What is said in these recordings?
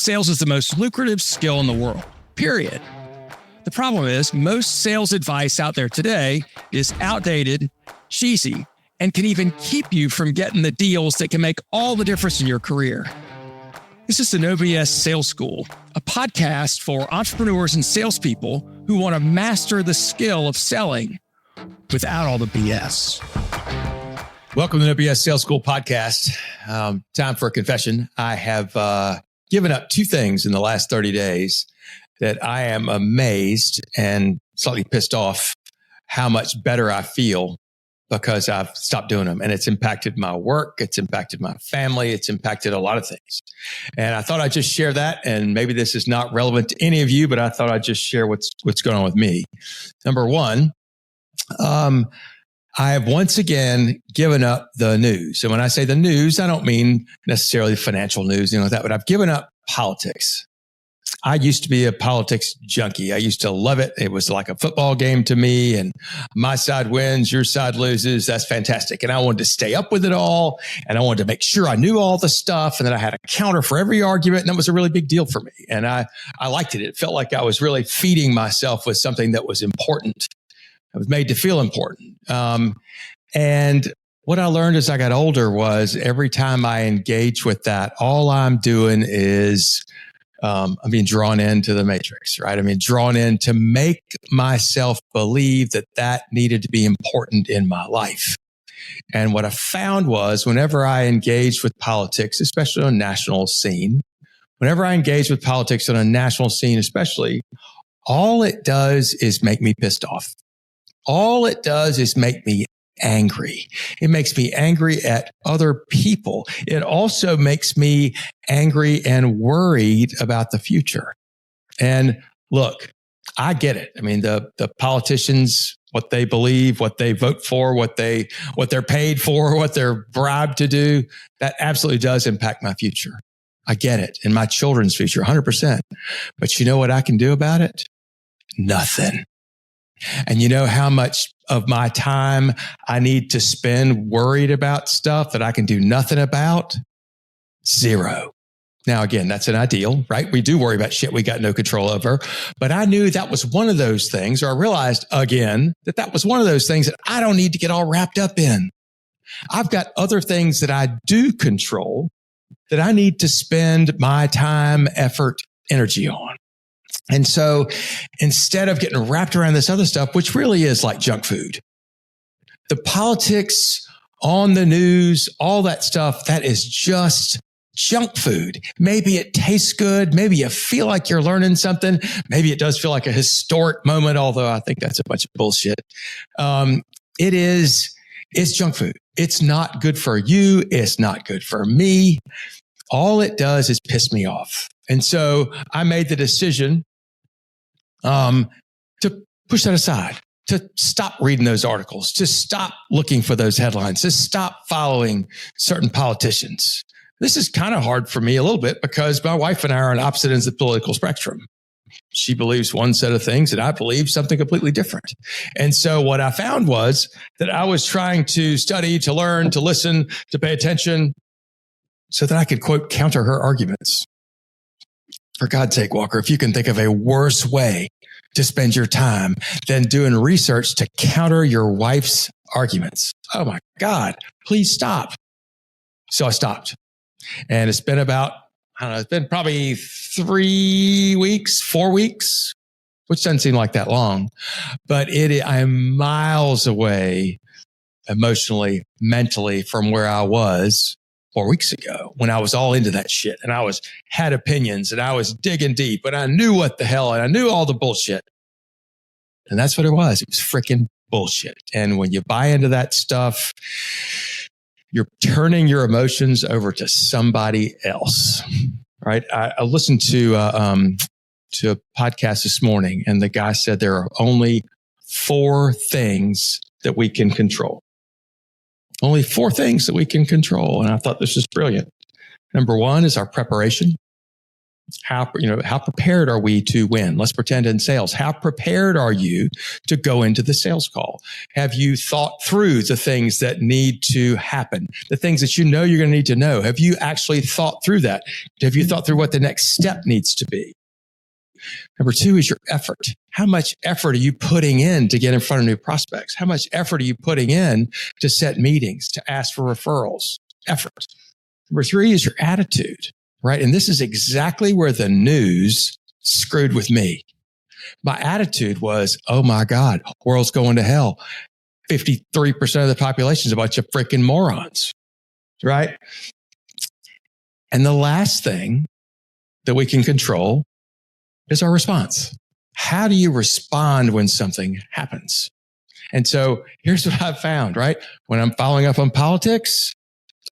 sales is the most lucrative skill in the world, period. The problem is most sales advice out there today is outdated, cheesy, and can even keep you from getting the deals that can make all the difference in your career. This is the No BS Sales School, a podcast for entrepreneurs and salespeople who want to master the skill of selling without all the BS. Welcome to the No BS Sales School podcast. Time for a confession. I have given up two things in the last 30 days that I am amazed and slightly pissed off how much better I feel because I've stopped doing them. And it's impacted my work. It's impacted my family. It's impacted a lot of things. And I thought I'd just share that. And maybe this is not relevant to any of you, but I thought I'd just share what's going on with me. Number one, I have once again given up the news. And when I say the news, I don't mean necessarily financial news, like that, but I've given up politics. I used to be a politics junkie. I used to love it. It was like a football game to me, and my side wins, your side loses. That's fantastic. And I wanted to stay up with it all, and I wanted to make sure I knew all the stuff and that I had a counter for every argument. And that was a really big deal for me. And I liked it. It felt like I was really feeding myself with something that was important. I was made to feel important. And what I learned as I got older was every time I engage with that, all I'm doing is I'm being drawn into the matrix, right? I mean, drawn in to make myself believe that that needed to be important in my life. And what I found was whenever I engaged with politics, especially on a national scene, especially, all it does is make me pissed off. All it does is make me angry. It makes me angry at other people. It also makes me angry and worried about the future. And look, I get it. I mean, the politicians, what they believe, what they vote for, what they're paid for, what they're bribed to do, that absolutely does impact my future. I get it. And my children's future, 100%. But you know what I can do about it? Nothing. And you know how much of my time I need to spend worried about stuff that I can do nothing about? Zero. Now, again, that's an ideal, right? We do worry about shit we got no control over. But I knew that was one of those things, or I realized again that was one of those things that I don't need to get all wrapped up in. I've got other things that I do control that I need to spend my time, effort, energy on. And so instead of getting wrapped around this other stuff, which really is like junk food, the politics on the news, all that stuff, that is just junk food. Maybe it tastes good. Maybe you feel like you're learning something. Maybe it does feel like a historic moment, although I think that's a bunch of bullshit. It's junk food. It's not good for you. It's not good for me. All it does is piss me off. And so I made the decision to push that aside, to stop reading those articles, to stop looking for those headlines, to stop following certain politicians. This is kind of hard for me a little bit because my wife and I are on opposite ends of the political spectrum. She believes one set of things and I believe something completely different. And so what I found was that I was trying to study, to learn, to listen, to pay attention so that I could, quote, counter her arguments. For God's sake, Walker, if you can think of a worse way to spend your time than doing research to counter your wife's arguments. Oh my God, please stop. So I stopped. And it's been about, it's been probably 4 weeks, which doesn't seem like that long, but I'm miles away emotionally, mentally from where I was 4 weeks ago when I was all into that shit and I had opinions and I was digging deep and I knew what the hell and I knew all the bullshit. And that's what it was. It was freaking bullshit. And when you buy into that stuff, you're turning your emotions over to somebody else, right? I listened to a podcast this morning and the guy said there are only 4 things that we can control. Only 4 things that we can control. And I thought this was brilliant. Number 1 is our preparation. How prepared are we to win? Let's pretend in sales. How prepared are you to go into the sales call? Have you thought through the things that need to happen? The things that you know you're going to need to know? Have you actually thought through that? Have you thought through what the next step needs to be? Number 2 is your effort. How much effort are you putting in to get in front of new prospects? How much effort are you putting in to set meetings, to ask for referrals? Effort. Number 3 is your attitude. Right. And this is exactly where the news screwed with me. My attitude was, oh my God, world's going to hell. 53% of the population is a bunch of freaking morons. Right. And the last thing that we can control is our response. How do you respond when something happens? And so here's what I've found, right? When I'm following up on politics,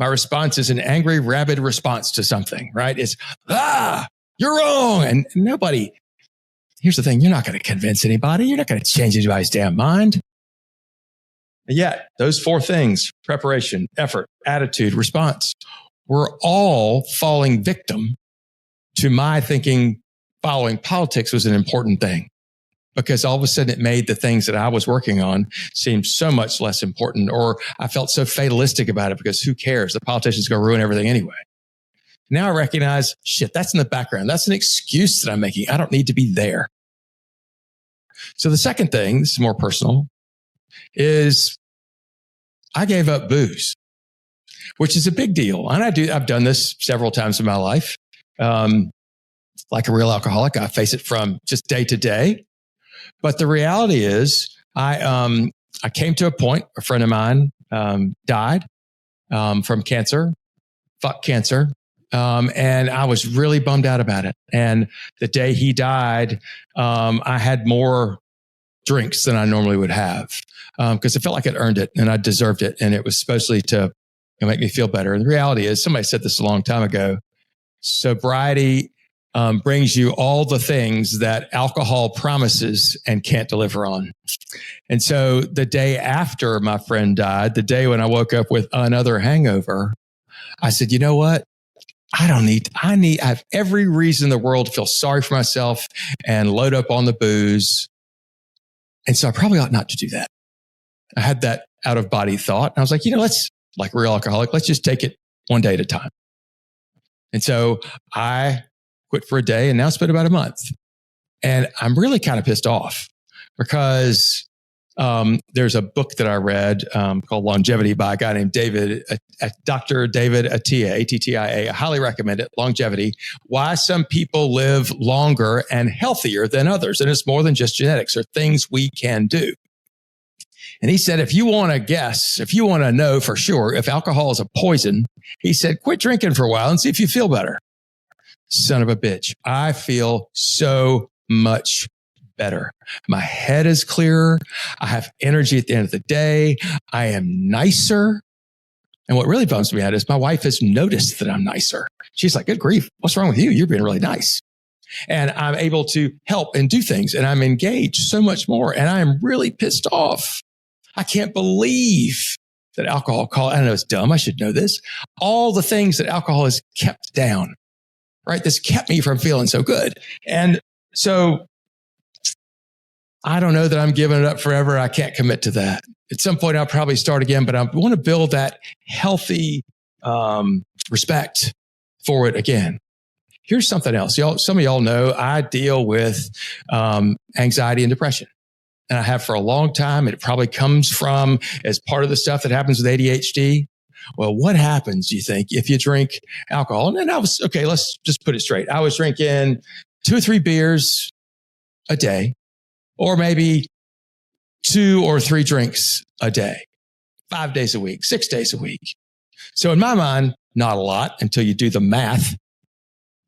my response is an angry, rabid response to something, right? It's, you're wrong. And nobody, here's the thing, you're not going to convince anybody. You're not going to change anybody's damn mind. And yet, those 4 things, preparation, effort, attitude, response, we're all falling victim to my thinking following politics was an important thing. Because all of a sudden it made the things that I was working on seem so much less important, or I felt so fatalistic about it because who cares? The politician's going to ruin everything anyway. Now I recognize, shit, that's in the background. That's an excuse that I'm making. I don't need to be there. So the second thing, this is more personal, is I gave up booze, which is a big deal. And I've done this several times in my life. Like a real alcoholic, I face it from just day to day. But the reality is, I came to a point, a friend of mine died from cancer, fuck cancer. And I was really bummed out about it. And the day he died, I had more drinks than I normally would have because I felt like I'd earned it and I deserved it. And it was supposedly to make me feel better. And the reality is, somebody said this a long time ago, sobriety brings you all the things that alcohol promises and can't deliver on. And so the day after my friend died, the day when I woke up with another hangover, I said, you know what? I have every reason in the world to feel sorry for myself and load up on the booze. And so I probably ought not to do that. I had that out of body thought. And I was like, let's, like a real alcoholic, let's just take it one day at a time. And so I quit for a day and now it's been about a month. And I'm really kind of pissed off because there's a book that I read called Longevity by a guy named Dr. David Attia, Attia. I highly recommend it. Longevity, Why Some People Live Longer and Healthier Than Others. And it's more than just genetics. There are things we can do. And he said, if you want to know for sure if alcohol is a poison, he said, quit drinking for a while and see if you feel better. Son of a bitch. I feel so much better. My head is clearer. I have energy at the end of the day. I am nicer. And what really bums me out is my wife has noticed that I'm nicer. She's like, good grief. What's wrong with you? You're being really nice. And I'm able to help and do things. And I'm engaged so much more. And I am really pissed off. I can't believe that alcohol, I know it's dumb. I should know this. All the things that alcohol has kept down. Right? This kept me from feeling so good. And so I don't know that I'm giving it up forever. I can't commit to that. At some point, I'll probably start again, but I want to build that healthy respect for it again. Here's something else. Some of y'all know I deal with anxiety and depression. And I have for a long time. It probably comes from as part of the stuff that happens with ADHD. Well, what happens, do you think, if you drink alcohol? And let's just put it straight. I was drinking 2 or 3 beers a day, or maybe 2 or 3 drinks a day, 5 days a week, 6 days a week. So in my mind, not a lot until you do the math.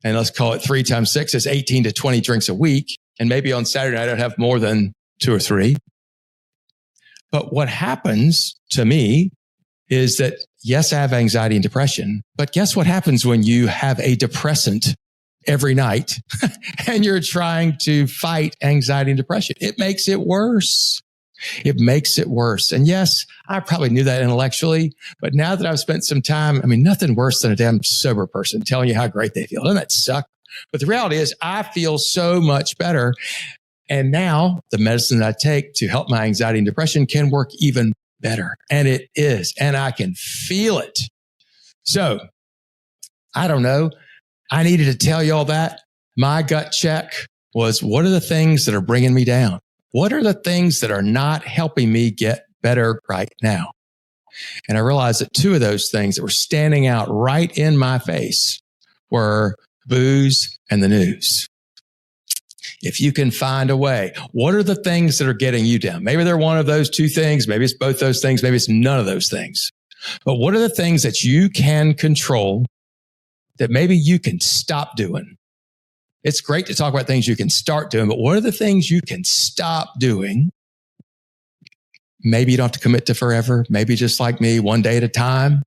And let's call it 3 times 6 is 18 to 20 drinks a week. And maybe on Saturday, I don't have more than 2 or 3. But what happens to me is that, yes, I have anxiety and depression, but guess what happens when you have a depressant every night and you're trying to fight anxiety and depression? It makes it worse. It makes it worse. And yes, I probably knew that intellectually, but now that I've spent some time, nothing worse than a damn sober person telling you how great they feel. Doesn't that suck? But the reality is I feel so much better. And now the medicine that I take to help my anxiety and depression can work even better. And it is. And I can feel it. So I don't know. I needed to tell you all that. My gut check was, what are the things that are bringing me down? What are the things that are not helping me get better right now? And I realized that two of those things that were standing out right in my face were booze and the news. If you can find a way, what are the things that are getting you down? Maybe they're one of those two things. Maybe it's both those things. Maybe it's none of those things. But what are the things that you can control that maybe you can stop doing? It's great to talk about things you can start doing, but what are the things you can stop doing? Maybe you don't have to commit to forever. Maybe just like me, one day at a time.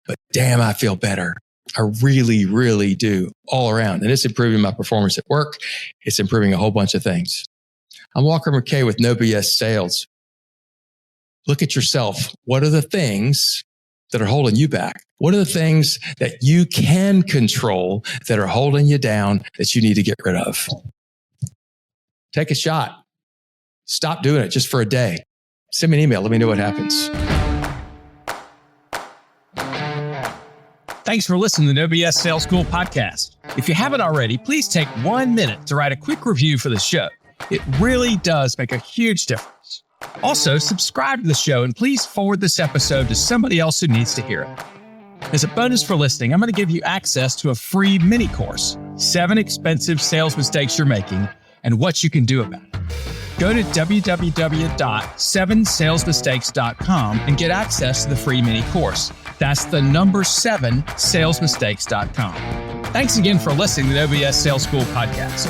But damn, I feel better. I really, really do all around. And it's improving my performance at work. It's improving a whole bunch of things. I'm Walker McKay with No BS Sales. Look at yourself. What are the things that are holding you back? What are the things that you can control that are holding you down that you need to get rid of? Take a shot. Stop doing it just for a day. Send me an email. Let me know what happens. Thanks for listening to the No BS Sales School podcast. If you haven't already, please take 1 minute to write a quick review for the show. It really does make a huge difference. Also, subscribe to the show and please forward this episode to somebody else who needs to hear it. As a bonus for listening, I'm going to give you access to a free mini course, 7 expensive sales mistakes you're making and what you can do about it. Go to www.7salesmistakes.com and get access to the free mini course. That's the number 7salesmistakes.com. Thanks again for listening to the No BS Sales School podcast.